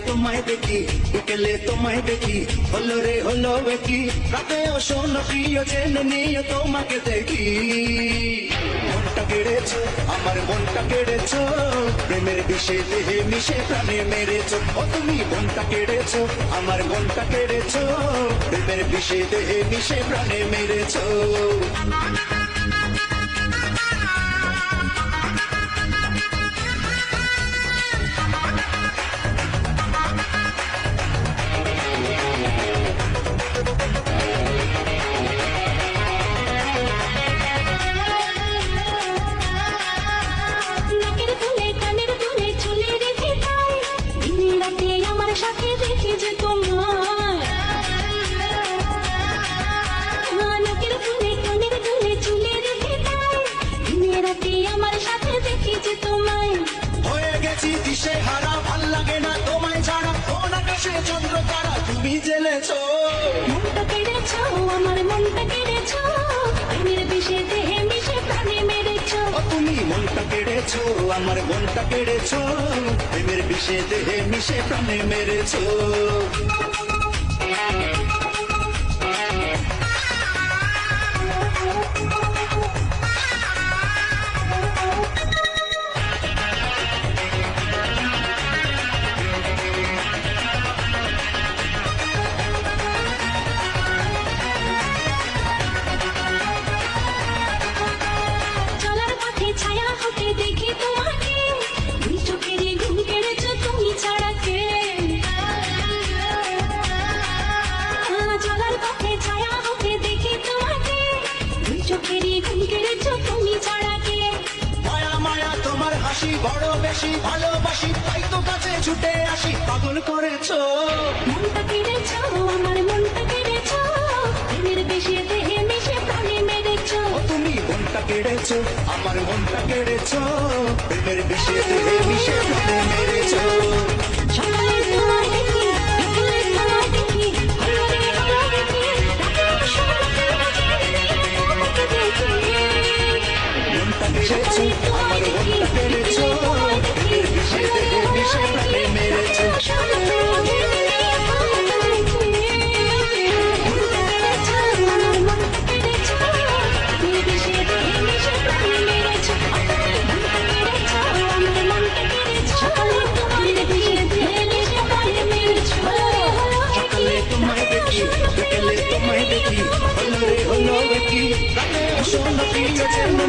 তোমায় দেখি, বিকেলে তোমায় দেখি, হলো রে হলো কি রাতেও শোনো প্রিয় জেনে নিয়ে তোমাকে দেখি। মনটা কেড়েছো, আমার মনটা কেড়েছো, প্রেমের বিষে দেহে মিশে প্রাণে মেরেছো। ও তুমি মনটা কেড়েছো, আমার মনটা কেড়েছো, প্রেমের বিষে দেহে মিশে প্রাণে মেরেছো। সাথে দেখি যে তোমার নাকের ফুলে কানের দুলে চুলে রেখে তাই দিনে রাতে আমার সাথে দেখি যে তোমায়। হয়ে গেছি দিশে হারা, ভাল লাগে না তোমায় ছাড়া, কোন আকাশে চন্দ্র তারা তুমি জ্বেলেছো। মনটা কেড়েছো, আমার মনটা কেড়েছো, প্রেমের বিষে দেহে মিশে প্রাণে মেরেছো। ও তুমি মনটা কেড়েছো, আমার মনটা কেড়েছো, প্রেমের বিষে দেহে মিশে প্রাণে মেরেছো। চলার পথে ছায়া হতে দেখি তোমাকে, দুই চোখেরই ঘুম কেড়েছো তুমি ছাড়া কে। চলার পথে ছায়া হতে দেখি তোমাকে, দুই চোখেরই ঘুম কেড়েছো তুমি ছাড়া কে। মায়া মায়া তোমার হাসি বড় বেশি ভালোবাসি, তাই তো কাছে ছুটে আসি, পাগল করেছো। মনটা কেড়েছো, আমার মনটা কেড়েছো, প্রেমের বিষে দেহে মিশে প্রাণে মেরেছো। ও তুমি মনটা কেড়েছো, আমার মনটা কেড়েছো, প্রেমের বিষে দেহে মিশে প্রাণে মেরেছো। সকালে তোমায় দেখি, বিকেলে তোমায় দেখি, হলো রে হলো দেখি, রাতেও শোনো প্রিয় জেনে নিয়ে তোমাকে দেখি। মনটা কেড়েছো, আমার মনটা কেড়েছো, প্রেমের বিষে দেহে মিশে প্রাণে মেরেছো। শোনো প্রিয় জেনে নিয়ে তোমাকে দেখি। মনটা কেড়েছো, আমার মনটা কেড়েছো, প্রেমের বিষে দেহে মিশে প্রাণে মেরেছো। মনটা কেড়েছো, আমার মনটা কেড়েছো, সকালে তোমায় দেখি, বিকেলে তোমায় মেরেছো। সকালে তোমায় দেখি, বিকেলে তোমায় দেখি, হলো রে হলো কি রাতেও শোনো প্রিয় জেনে